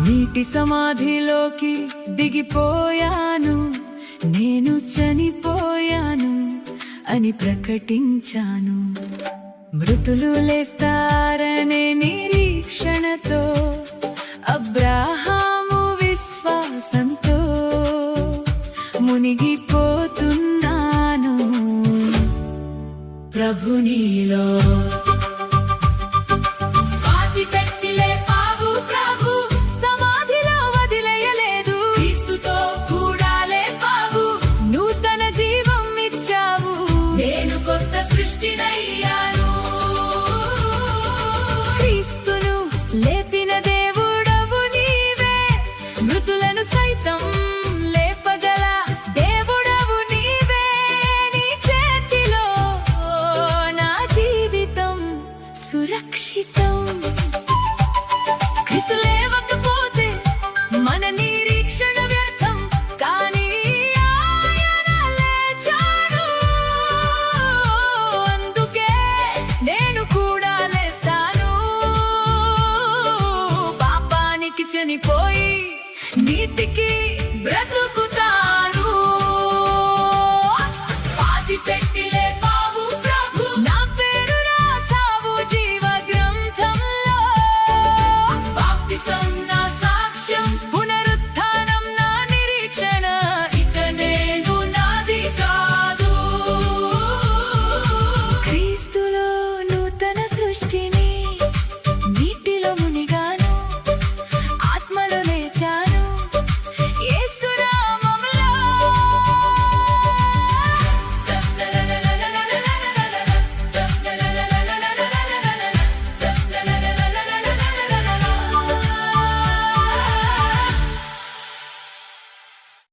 నీటి సమాధిలోకి దిగిపోయాను, నేను చనిపోయాను అని ప్రకటించాను. మృతులు లేస్తారనే నిరీక్షణతో, అబ్రాహాము విశ్వాసంతో మునిగిపోతున్నాను ప్రభునిలో. క్రీస్తును లేపిన దేవుడవు నీవే, మృతులను సైతం లేపగల దేవుడవు నీవే. నీ చేతిలో నా జీవితం సురక్షితం. క్రీస్తు లేవకపోతే మన నిరీక్షణ వ్యర్థం, కానీ ఆయన లేచాడు. అందుకే నేను కూడా లేస్తాను. పాపానికి చనిపోయి నీతికి బ్రతుకు